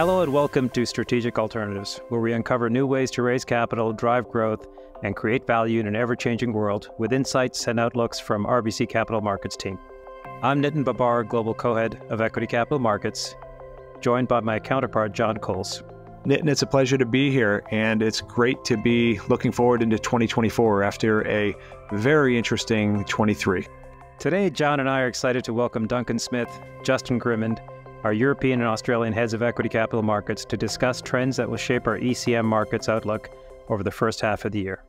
Hello and welcome to Strategic Alternatives, where we uncover new ways to raise capital, drive growth, and create value in an ever-changing world with insights and outlooks from RBC Capital Markets team. I'm Nitin Babar, Global Co-Head of Equity Capital Markets, joined by my counterpart, John Coles. Nitin, it's a pleasure to be here, and it's great to be looking forward into 2024 after a very interesting 23. Today, John and I are excited to welcome Duncan Smith, Justin Grimmond, our European and Australian heads of equity capital markets, to discuss trends that will shape our ECM markets outlook over the first half of the year.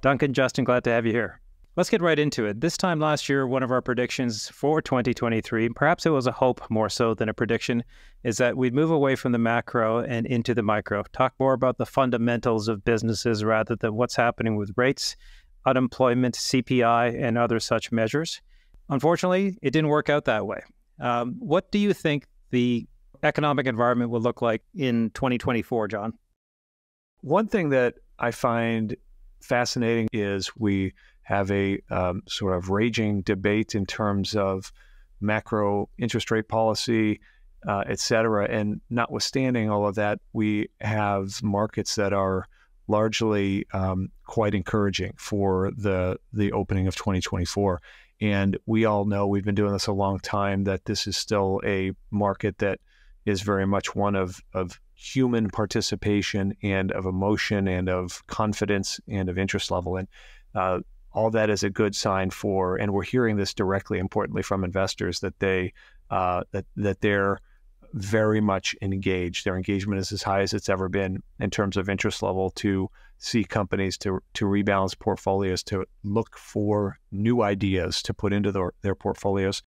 Duncan, Justin, glad to have you here. Let's get right into it. This time last year, one of our predictions for 2023, perhaps it was a hope more so than a prediction, is that we'd move away from the macro and into the micro. Talk more about the fundamentals of businesses rather than what's happening with rates, unemployment, CPI, and other such measures. Unfortunately, it didn't work out that way. What do you think the economic environment will look like in 2024, John? One thing that I find fascinating is we have a sort of raging debate in terms of macro interest rate policy, et cetera. And notwithstanding all of that, we have markets that are largely quite encouraging for the opening of 2024. And we all know, we've been doing this a long time, that this is still a market that is very much one of human participation and of emotion and of confidence and of interest level. And all that is a good sign for, and we're hearing this directly, importantly, from investors, that they're very much engaged. Their engagement is as high as it's ever been in terms of interest level to see companies to rebalance portfolios, to look for new ideas to put into their portfolios.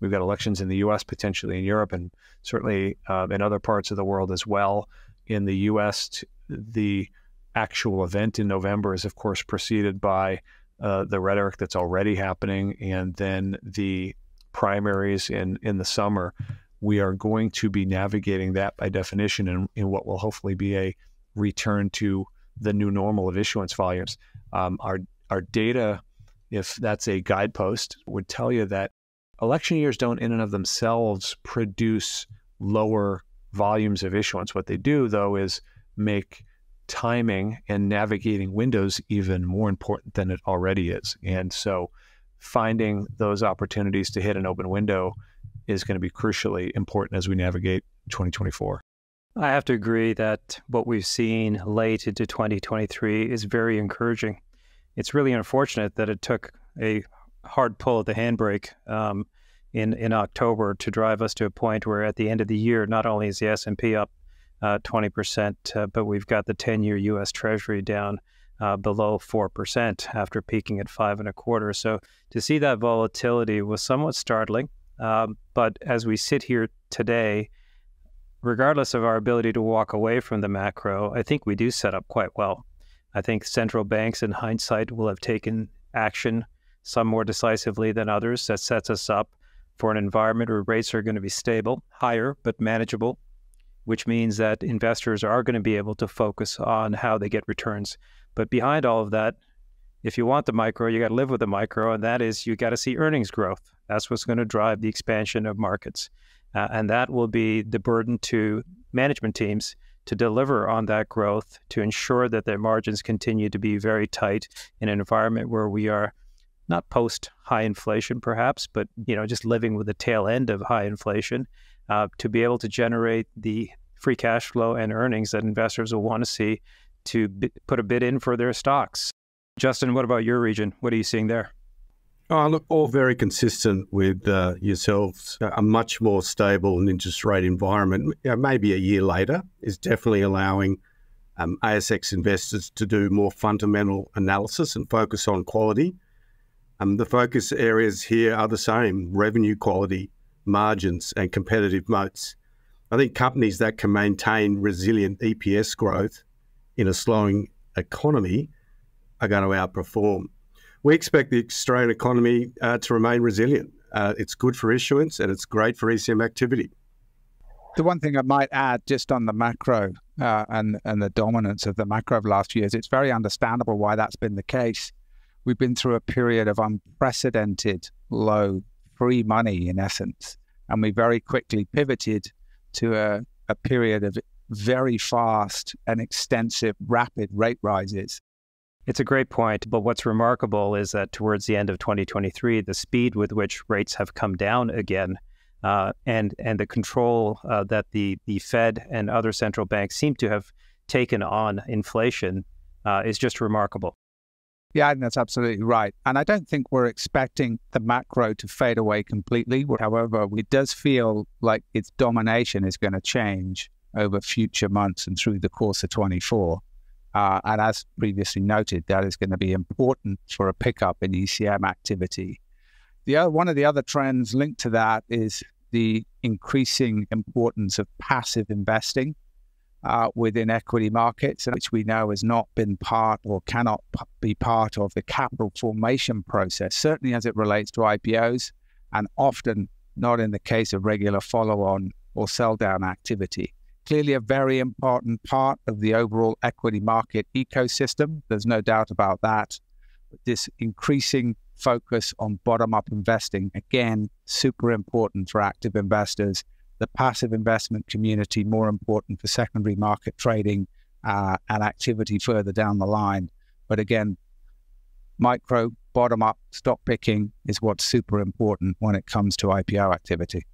We've got elections in the U.S., potentially in Europe, and certainly in other parts of the world as well. In the U.S., the actual event in November is, of course, preceded by the rhetoric that's already happening, and then the primaries in the summer. We are going to be navigating that by definition in what will hopefully be a return to the new normal of issuance volumes. Our data, if that's a guidepost, would tell you that election years don't in and of themselves produce lower volumes of issuance. What they do, though, is make timing and navigating windows even more important than it already is. And so finding those opportunities to hit an open window is going to be crucially important as we navigate 2024. I have to agree that what we've seen late into 2023 is very encouraging. It's really unfortunate that it took a hard pull at the handbrake in October to drive us to a point where at the end of the year, not only is the S&P up 20%, but we've got the 10-year U.S. Treasury down below 4% after peaking at 5.25%. So to see that volatility was somewhat startling. But as we sit here today, regardless of our ability to walk away from the macro, I think we do set up quite well. I think central banks in hindsight will have taken action, some more decisively than others. That sets us up for an environment where rates are going to be stable, higher, but manageable, which means that investors are going to be able to focus on how they get returns. But behind all of that, if you want the micro, you got to live with the micro, and that is you got to see earnings growth. That's what's going to drive the expansion of markets. And that will be the burden to management teams to deliver on that growth, to ensure that their margins continue to be very tight in an environment where we are not post-high inflation perhaps, but just living with the tail end of high inflation, to be able to generate the free cash flow and earnings that investors will want to see to put a bid in for their stocks. Justin, what about your region? What are you seeing there? Look, all very consistent with yourselves. A much more stable interest rate environment, maybe a year later, is definitely allowing ASX investors to do more fundamental analysis and focus on quality. The focus areas here are the same: revenue quality, margins, and competitive moats. I think companies that can maintain resilient EPS growth in a slowing economy are going to outperform. We expect the Australian economy to remain resilient. It's good for issuance and it's great for ECM activity. The one thing I might add just on the macro and the dominance of the macro of last years, it's very understandable why that's been the case. We've been through a period of unprecedented low free money in essence, and we very quickly pivoted to a period of very fast and extensive, rapid rate rises. It's a great point, but what's remarkable is that towards the end of 2023, the speed with which rates have come down again, and the control that the Fed and other central banks seem to have taken on inflation is just remarkable. Yeah, and that's absolutely right. And I don't think we're expecting the macro to fade away completely. However, it does feel like its domination is going to change over future months and through the course of 24. And as previously noted, that is going to be important for a pickup in ECM activity. One of the other trends linked to that is the increasing importance of passive investing within equity markets, which we know has not been part or cannot be part of the capital formation process, certainly as it relates to IPOs, and often not in the case of regular follow-on or sell-down activity. Clearly a very important part of the overall equity market ecosystem. There's no doubt about that. But this increasing focus on bottom-up investing, again, super important for active investors. The passive investment community, more important for secondary market trading and activity further down the line. But again, micro, bottom-up stock picking is what's super important when it comes to IPO activity.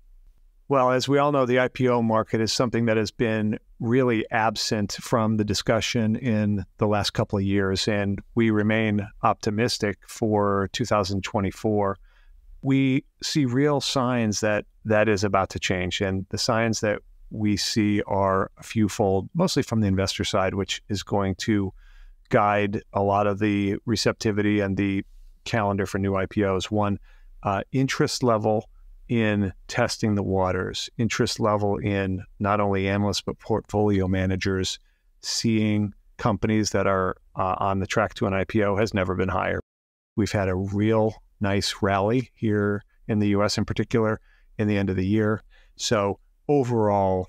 Well, as we all know, the IPO market is something that has been really absent from the discussion in the last couple of years, and we remain optimistic for 2024. We see real signs that that is about to change, and the signs that we see are a fewfold, mostly from the investor side, which is going to guide a lot of the receptivity and the calendar for new IPOs. One, interest level in testing the waters, interest level in not only analysts but portfolio managers seeing companies that are on the track to an IPO has never been higher. We've had a real nice rally here in the US in particular in the end of the year. So overall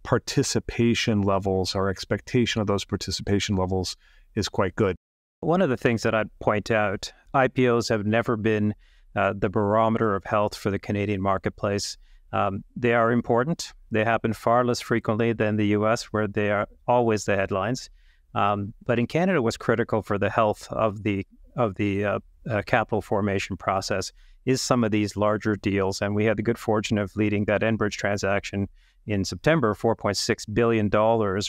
participation levels, our expectation of those participation levels is quite good. One of the things that I'd point out, IPOs have never been the barometer of health for the Canadian marketplace. They are important. They happen far less frequently than the US, where they are always the headlines. But in Canada, what's critical for the health of the capital formation process is some of these larger deals. And we had the good fortune of leading that Enbridge transaction in September, $4.6 billion,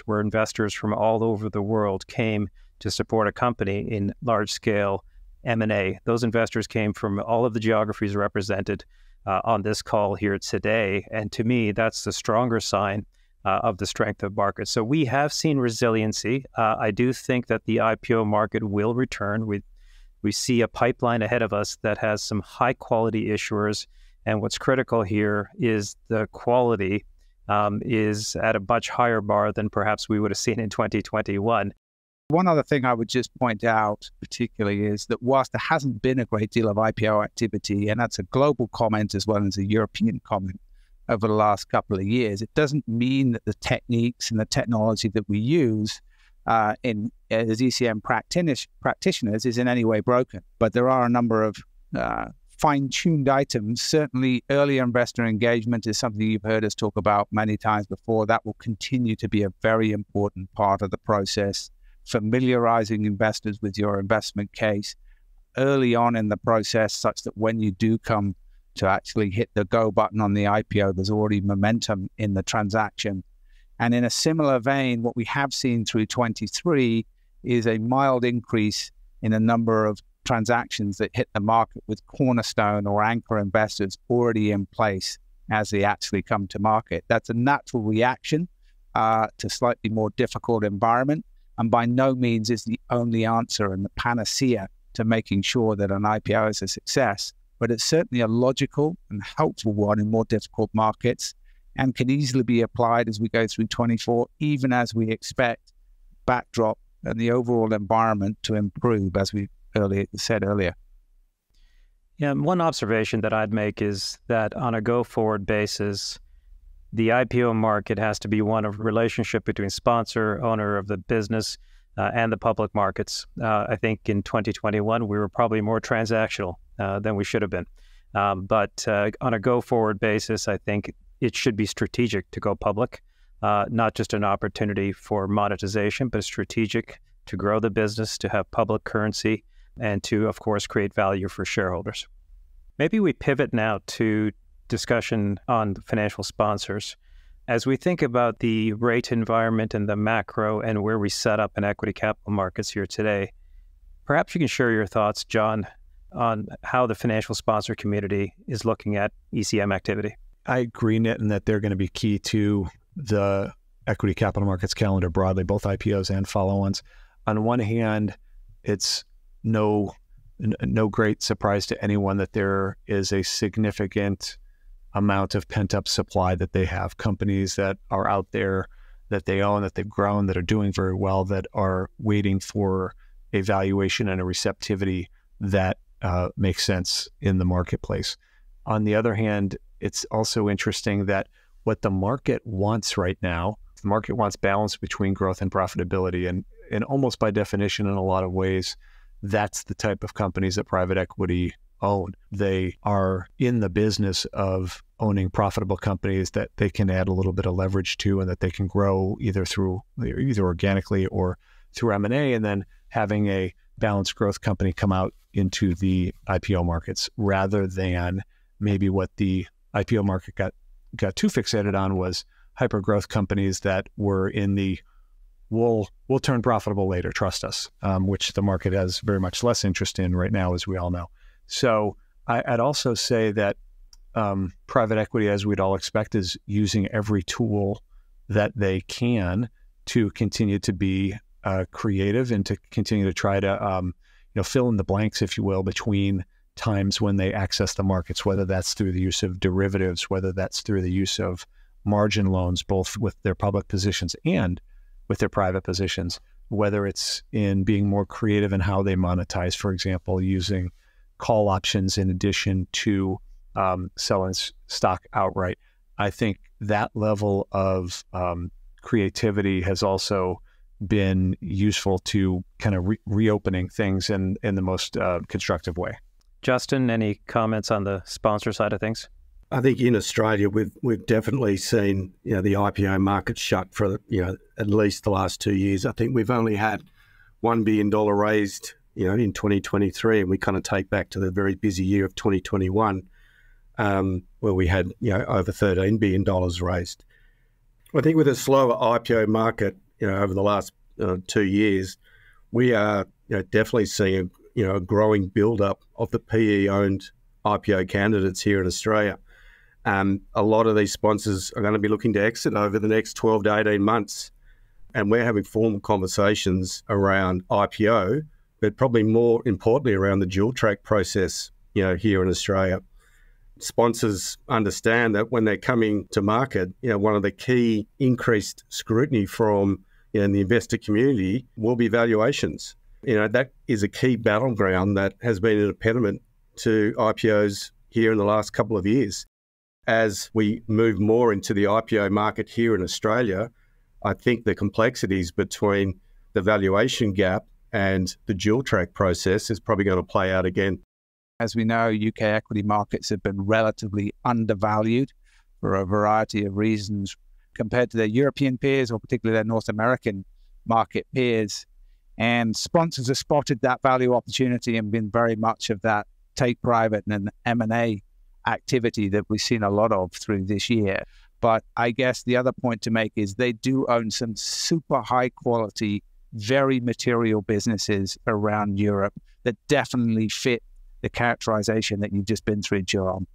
where investors from all over the world came to support a company in large-scale M&A. Those investors came from all of the geographies represented on this call here today. And to me, that's the stronger sign of the strength of markets. So we have seen resiliency. I do think that the IPO market will return. We see a pipeline ahead of us that has some high-quality issuers. And what's critical here is the quality is at a much higher bar than perhaps we would have seen in 2021. One other thing I would just point out particularly is that whilst there hasn't been a great deal of IPO activity, and that's a global comment as well as a European comment over the last couple of years, it doesn't mean that the techniques and the technology that we use as ECM practitioners is in any way broken. But there are a number of fine-tuned items. Certainly early investor engagement is something you've heard us talk about many times before. That will continue to be a very important part of the process. Familiarizing investors with your investment case early on in the process, such that when you do come to actually hit the go button on the IPO, there's already momentum in the transaction. And in a similar vein, what we have seen through 23 is a mild increase in a number of transactions that hit the market with cornerstone or anchor investors already in place as they actually come to market. That's a natural reaction to slightly more difficult environment, and by no means is the only answer and the panacea to making sure that an IPO is a success. But it's certainly a logical and helpful one in more difficult markets, and can easily be applied as we go through 24, even as we expect backdrop and the overall environment to improve, as we said earlier. Yeah, one observation that I'd make is that on a go-forward basis, the IPO market has to be one of relationship between sponsor, owner of the business, and the public markets. I think in 2021, we were probably more transactional than we should have been. But on a go-forward basis, I think it should be strategic to go public. not just an opportunity for monetization, but strategic to grow the business, to have public currency, and to, of course, create value for shareholders. Maybe we pivot now to discussion on the financial sponsors. As we think about the rate environment and the macro and where we set up in equity capital markets here today, perhaps you can share your thoughts, John, on how the financial sponsor community is looking at ECM activity. I agree, Nitin, that they're going to be key to the equity capital markets calendar broadly, both IPOs and follow-ons. On one hand, it's no great surprise to anyone that there is a significant amount of pent-up supply that they have. Companies that are out there that they own, that they've grown, that are doing very well, that are waiting for a valuation and a receptivity that makes sense in the marketplace. On the other hand, it's also interesting that what the market wants right now, the market wants balance between growth and profitability. And almost by definition, in a lot of ways, that's the type of companies that private equity own. They are in the business of owning profitable companies that they can add a little bit of leverage to and that they can grow either organically or through M&A, and then having a balanced growth company come out into the IPO markets, rather than maybe what the IPO market got too fixated on was hyper growth companies that were in the we'll turn profitable later, trust us, which the market has very much less interest in right now, as we all know. So I'd also say that private equity, as we'd all expect, is using every tool that they can to continue to be creative and to continue to try to fill in the blanks, if you will, between times when they access the markets, whether that's through the use of derivatives, whether that's through the use of margin loans, both with their public positions and with their private positions, whether it's in being more creative in how they monetize, for example, using call options in addition to selling stock outright. I think that level of creativity has also been useful to kind of reopening things in the most constructive way. Justin, any comments on the sponsor side of things? I think in Australia, we've definitely seen the IPO market shut for at least the last 2 years. I think we've only had $1 billion raised in 2023, and we kind of take back to the very busy year of 2021, where we had over $13 billion raised. I think with a slower IPO market, over the last 2 years, we are definitely seeing a growing build-up of the PE-owned IPO candidates here in Australia. A lot of these sponsors are going to be looking to exit over the next 12 to 18 months. And we're having formal conversations around IPO, but probably more importantly around the dual track process, here in Australia. Sponsors understand that when they're coming to market, one of the key increased scrutiny from the investor community will be valuations. That is a key battleground that has been an impediment to IPOs here in the last couple of years. As we move more into the IPO market here in Australia, I think the complexities between the valuation gap and the dual track process is probably going to play out again. As we know, UK equity markets have been relatively undervalued for a variety of reasons compared to their European peers, or particularly their North American market peers. And sponsors have spotted that value opportunity and been very much of that take private and M&A activity that we've seen a lot of through this year. But I guess the other point to make is they do own some super high quality, very material businesses around Europe that definitely fit the characterization that you've just been through, John.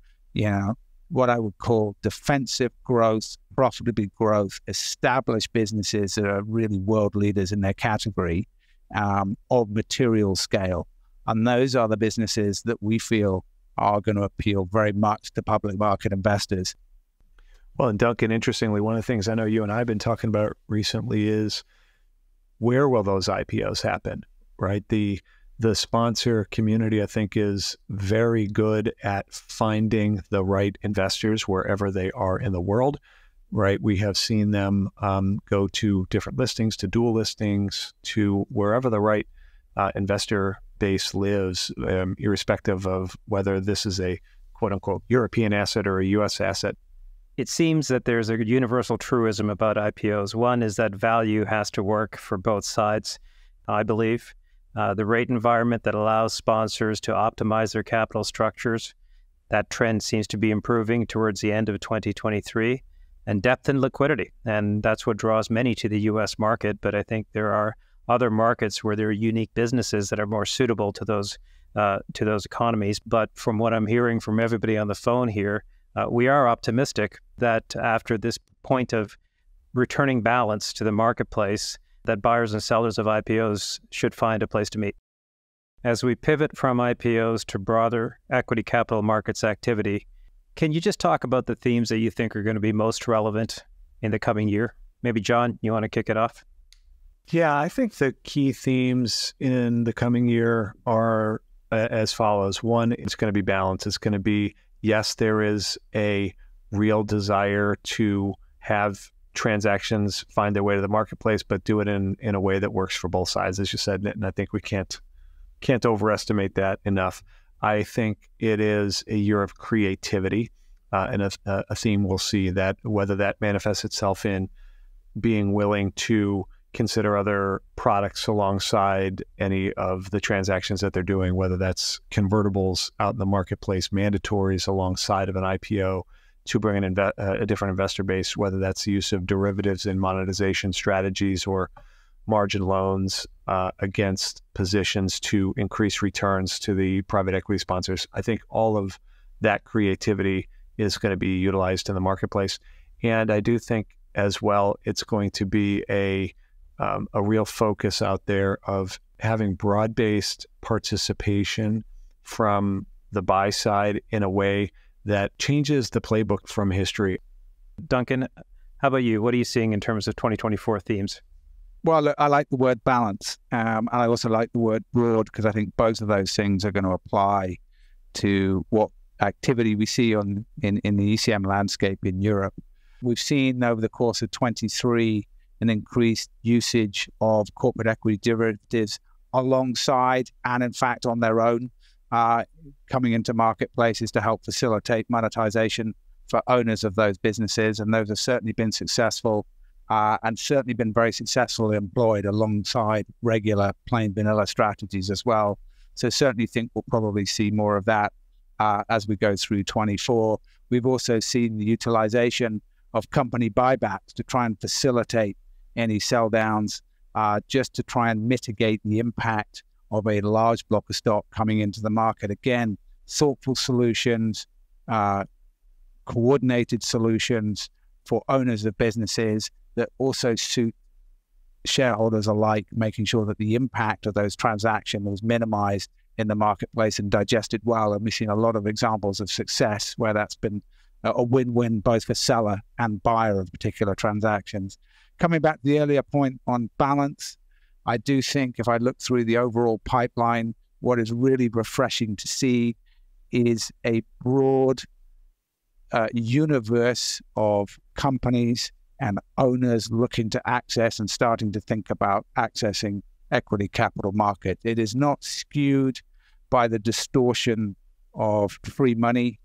What I would call defensive growth, profitable growth, established businesses that are really world leaders in their category of material scale. And those are the businesses that we feel are going to appeal very much to public market investors. Well, and Duncan, interestingly, one of the things I know you and I have been talking about recently is where will those IPOs happen, right? The sponsor community, I think, is very good at finding the right investors wherever they are in the world, right? We have seen them go to different listings, to dual listings, to wherever the right investor base lives, irrespective of whether this is a quote unquote European asset or a US asset. it seems that there's a universal truism about IPOs. One is that value has to work for both sides, I believe. The rate environment that allows sponsors to optimize their capital structures, that trend seems to be improving towards the end of 2023, and depth and liquidity. And that's what draws many to the U.S. market. But I think there are other markets where there are unique businesses that are more suitable to those economies. But from what I'm hearing from everybody on the phone here, we are optimistic that after this point of returning balance to the marketplace, that buyers and sellers of IPOs should find a place to meet. As we pivot from IPOs to broader equity capital markets activity, can you just talk about the themes that you think are going to be most relevant in the coming year? Maybe, John, you want to kick it off? Yeah, I think the key themes in the coming year are as follows. One, it's going to be balance. It's going to be, yes, there is a real desire to have transactions find their way to the marketplace, but do it in a way that works for both sides, as you said, and I think we can't overestimate that enough. I think it is a year of creativity, and a theme we'll see, that whether that manifests itself in being willing to consider other products alongside any of the transactions that they're doing, whether that's convertibles out in the marketplace, mandatories alongside of an IPO to bring a different investor base, whether that's the use of derivatives and monetization strategies or margin loans against positions to increase returns to the private equity sponsors. I think all of that creativity is going to be utilized in the marketplace. And I do think as well, it's going to be a real focus out there of having broad-based participation from the buy side in a way that changes the playbook from history. Duncan, how about you? What are you seeing in terms of 2024 themes? Well, I like the word balance. And I also like the word broad, because I think both of those things are going to apply to what activity we see in the ECM landscape in Europe. We've seen over the course of 23 an increased usage of corporate equity derivatives alongside and in fact on their own, coming into marketplaces to help facilitate monetization for owners of those businesses. And those have certainly been successful and certainly been very successfully employed alongside regular plain vanilla strategies as well. So certainly think we'll probably see more of that as we go through 24. We've also seen the utilization of company buybacks to try and facilitate any sell downs, just to try and mitigate the impact of a large block of stock coming into the market. Again, thoughtful solutions, coordinated solutions for owners of businesses that also suit shareholders alike, making sure that the impact of those transactions is minimized in the marketplace and digested well. And we've seen a lot of examples of success where that's been a win-win both for seller and buyer of particular transactions. Coming back to the earlier point on balance, I do think if I look through the overall pipeline, what is really refreshing to see is a broad universe of companies and owners looking to access and starting to think about accessing equity capital market. It is not skewed by the distortion of free money.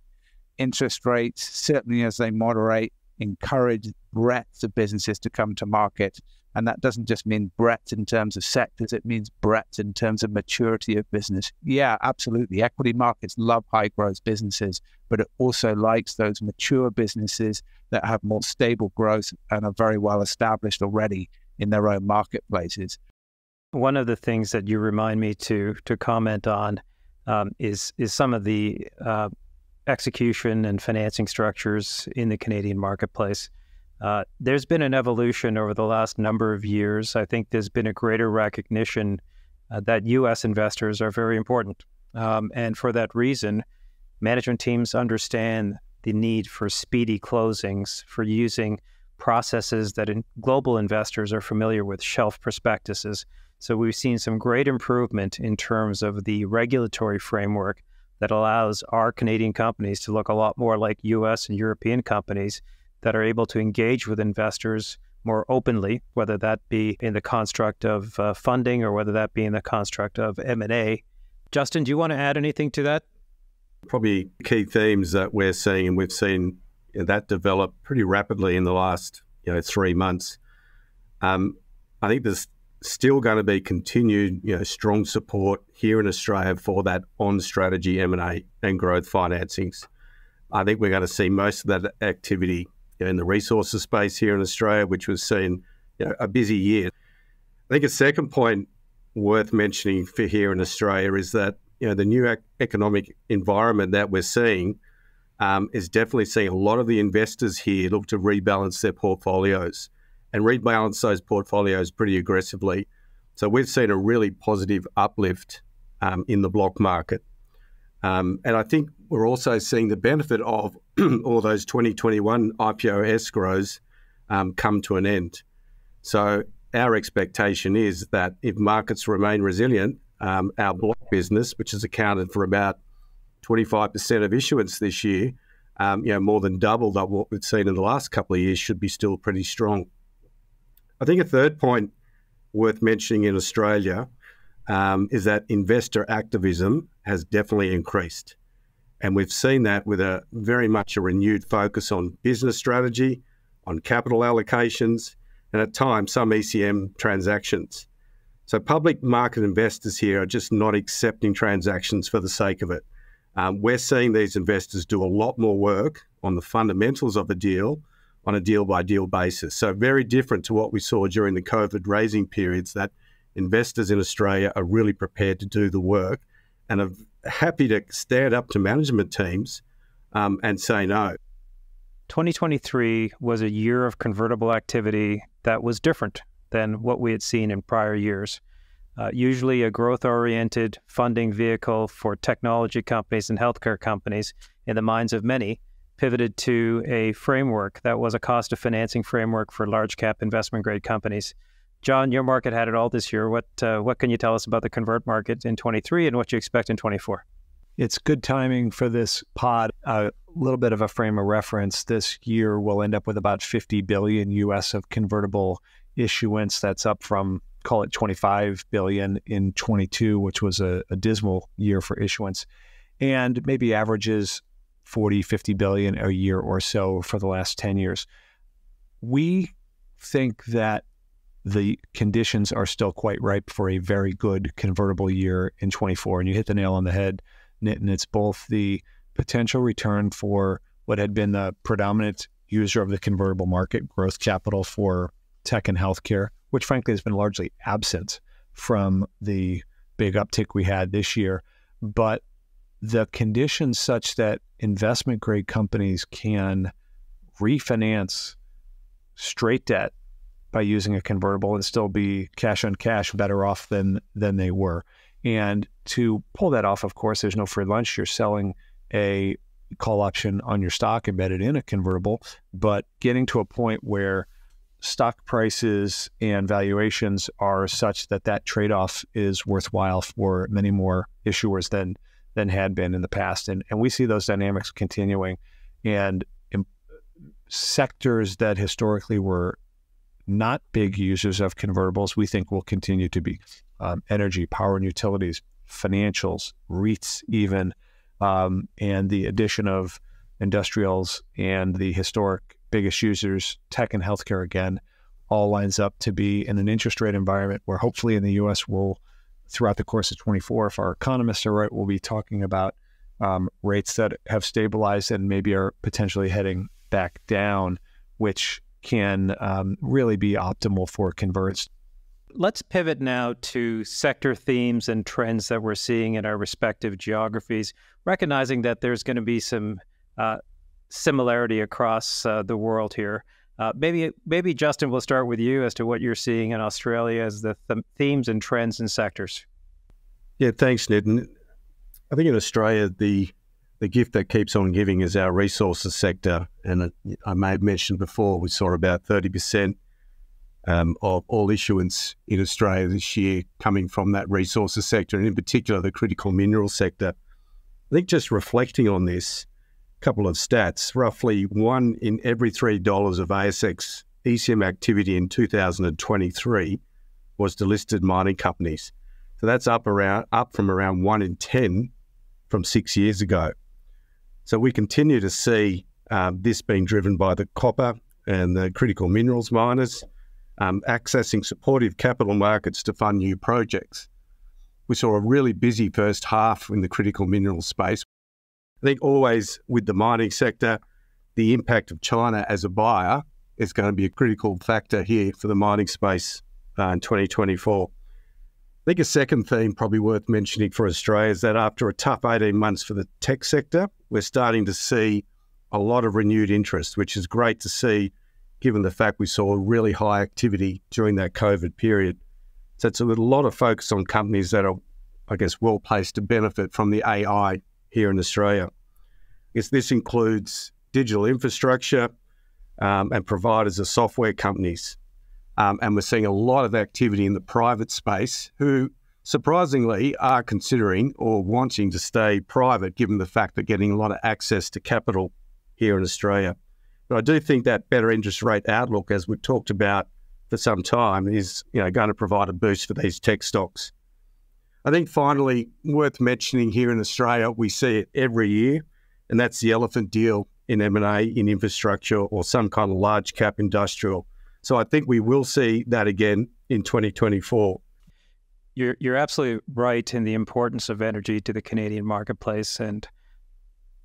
Interest rates, certainly as they moderate, encourage breadth of businesses to come to market. And that doesn't just mean breadth in terms of sectors, it means breadth in terms of maturity of business. Yeah, absolutely. Equity markets love high growth businesses, but it also likes those mature businesses that have more stable growth and are very well established already in their own marketplaces. One of the things that you remind me to comment on is some of the execution and financing structures in the Canadian marketplace. There's been an evolution over the last number of years. I think there's been a greater recognition that U.S. investors are very important. And for that reason, management teams understand the need for speedy closings, for using processes that global investors are familiar with, shelf prospectuses. So we've seen some great improvement in terms of the regulatory framework that allows our Canadian companies to look a lot more like U.S. and European companies that are able to engage with investors more openly, whether that be in the construct of funding or whether that be in the construct of M&A. Justin, do you want to add anything to that? Probably key themes that we're seeing and we've seen that developed pretty rapidly in the last 3 months. I think there's still going to be continued strong support here in Australia for that on-strategy M&A and growth financings. I think we're going to see most of that activity in the resources space here in Australia, which was seeing a busy year. I think a second point worth mentioning for here in Australia is that the new economic environment that we're seeing is definitely seeing a lot of the investors here look to rebalance their portfolios and rebalance those portfolios pretty aggressively. So we've seen a really positive uplift in the block market. And I think we're also seeing the benefit of all those 2021 IPO escrows come to an end. So our expectation is that if markets remain resilient, our block business, which has accounted for about 25% of issuance this year, more than doubled up what we've seen in the last couple of years, should be still pretty strong. I think a third point worth mentioning in Australia is that investor activism has definitely increased. And we've seen that with a very much a renewed focus on business strategy, on capital allocations, and at times some ECM transactions. So public market investors here are just not accepting transactions for the sake of it. We're seeing these investors do a lot more work on the fundamentals of a deal on a deal-by-deal basis. So very different to what we saw during the COVID raising periods, that investors in Australia are really prepared to do the work and are happy to stand up to management teams and say no. 2023 was a year of convertible activity that was different than what we had seen in prior years. Usually a growth-oriented funding vehicle for technology companies and healthcare companies, in the minds of many, pivoted to a framework that was a cost of financing framework for large cap investment grade companies. John, your market had it all this year. What can you tell us about the convert market in 23 and what you expect in 24? It's good timing for this pod. A little bit of a frame of reference. This year we'll end up with about $50 billion US of convertible issuance. That's up from, call it $25 billion in 22, which was a dismal year for issuance, and maybe averages 40, 50 billion a year or so for the last 10 years. We think that the conditions are still quite ripe for a very good convertible year in 24. And you hit the nail on the head, Nitin. It's both the potential return for what had been the predominant user of the convertible market, growth capital for tech and healthcare, which frankly has been largely absent from the big uptick we had this year. But the conditions such that investment grade companies can refinance straight debt by using a convertible and still be cash on cash better off than they were. And to pull that off, of course, there's no free lunch. You're selling a call option on your stock embedded in a convertible, but getting to a point where stock prices and valuations are such that that trade-off is worthwhile for many more issuers than had been in the past. And we see those dynamics continuing. And sectors that historically were not big users of convertibles, we think will continue to be energy, power and utilities, financials, REITs even, and the addition of industrials and the historic biggest users, tech and healthcare again, all lines up to be in an interest rate environment where hopefully in the U.S. we'll, throughout the course of 24, if our economists are right, we'll be talking about rates that have stabilized and maybe are potentially heading back down, which can really be optimal for converts. Let's pivot now to sector themes and trends that we're seeing in our respective geographies, recognizing that there's going to be some similarity across the world here. Maybe Justin, we'll start with you as to what you're seeing in Australia as the themes and trends and sectors. Yeah, thanks, Nitin. I think in Australia, the gift that keeps on giving is our resources sector. And I may have mentioned before, we saw about 30% of all issuance in Australia this year coming from that resources sector, and in particular, the critical mineral sector. I think just reflecting on this, a couple of stats, roughly 1 in every $3 of ASX ECM activity in 2023 was to listed mining companies. So that's up from around 1 in 10 from 6 years ago. So we continue to see this being driven by the copper and the critical minerals miners, accessing supportive capital markets to fund new projects. We saw a really busy first half in the critical minerals space. I think always with the mining sector, the impact of China as a buyer is going to be a critical factor here for the mining space in 2024. I think a second theme probably worth mentioning for Australia is that after a tough 18 months for the tech sector, we're starting to see a lot of renewed interest, which is great to see given the fact we saw really high activity during that COVID period. So it's a lot of focus on companies that are, I guess, well placed to benefit from the AI here in Australia. I guess this includes digital infrastructure and providers of software companies. And we're seeing a lot of activity in the private space who surprisingly are considering or wanting to stay private given the fact they're getting a lot of access to capital here in Australia. But I do think that better interest rate outlook, as we've talked about for some time, is going to provide a boost for these tech stocks. I think finally, worth mentioning here in Australia, we see it every year, and that's the elephant deal in M&A in infrastructure or some kind of large cap industrial. So I think we will see that again in 2024. You're absolutely right in the importance of energy to the Canadian marketplace. And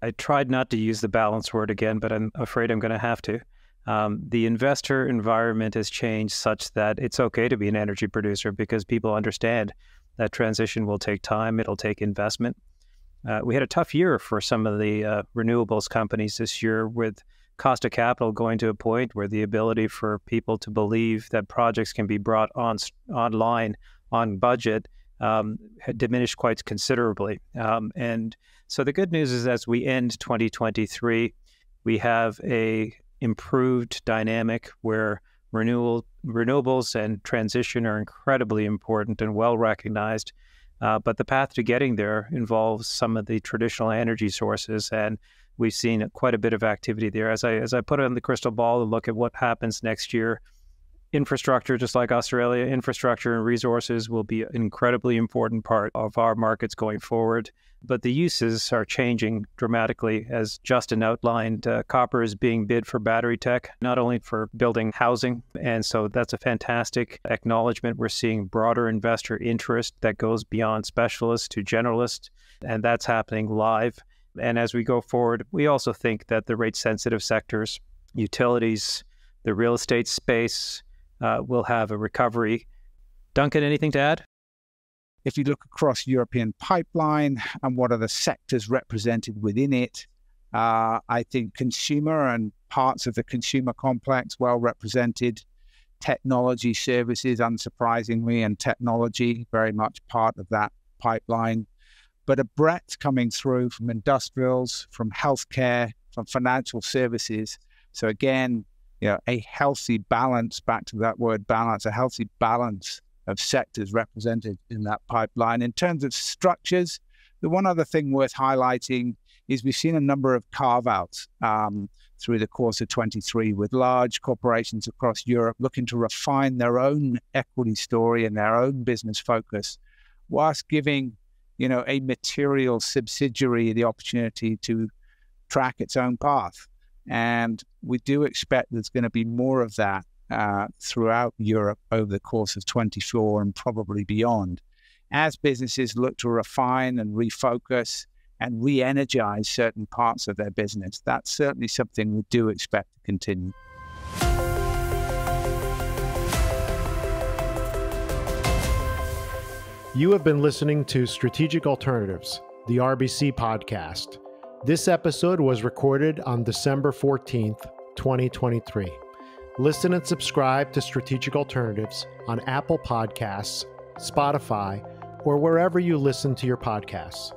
I tried not to use the balance word again, but I'm afraid I'm going to have to. The investor environment has changed such that it's okay to be an energy producer because people understand that transition will take time. It'll take investment. We had a tough year for some of the renewables companies this year with cost of capital going to a point where the ability for people to believe that projects can be brought online on budget had diminished quite considerably. And so the good news is as we end 2023, we have a improved dynamic where renewables and transition are incredibly important and well recognized. But the path to getting there involves some of the traditional energy sources, and we've seen quite a bit of activity there. As I put it on the crystal ball and look at what happens next year, infrastructure, just like Australia, infrastructure and resources will be an incredibly important part of our markets going forward. But the uses are changing dramatically. As Justin outlined, copper is being bid for battery tech, not only for building housing. And so that's a fantastic acknowledgement. We're seeing broader investor interest that goes beyond specialists to generalists, and that's happening live. And as we go forward, we also think that the rate-sensitive sectors, utilities, the real estate space will have a recovery. Duncan, anything to add? If you look across European pipeline and what are the sectors represented within it, I think consumer and parts of the consumer complex well represented. Technology services, unsurprisingly, and technology very much part of that pipeline. But a breadth coming through from industrials, from healthcare, from financial services. So again, a healthy balance, back to that word balance, a healthy balance of sectors represented in that pipeline. In terms of structures, the one other thing worth highlighting is we've seen a number of carve-outs through the course of 23 with large corporations across Europe looking to refine their own equity story and their own business focus, whilst giving a material subsidiary the opportunity to track its own path. And we do expect there's going to be more of that throughout Europe over the course of 24 and probably beyond, as businesses look to refine and refocus and re-energize certain parts of their business. That's certainly something we do expect to continue. You have been listening to Strategic Alternatives, the RBC podcast. This episode was recorded on December 14th, 2023. Listen and subscribe to Strategic Alternatives on Apple Podcasts, Spotify, or wherever you listen to your podcasts.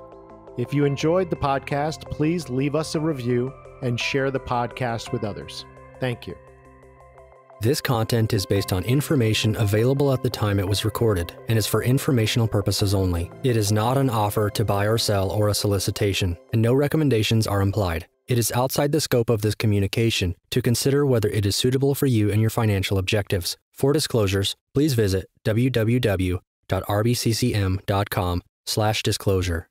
If you enjoyed the podcast, please leave us a review and share the podcast with others. Thank you. This content is based on information available at the time it was recorded and is for informational purposes only. It is not an offer to buy or sell or a solicitation, and no recommendations are implied. It is outside the scope of this communication to consider whether it is suitable for you and your financial objectives. For disclosures, please visit www.rbccm.com/disclosure.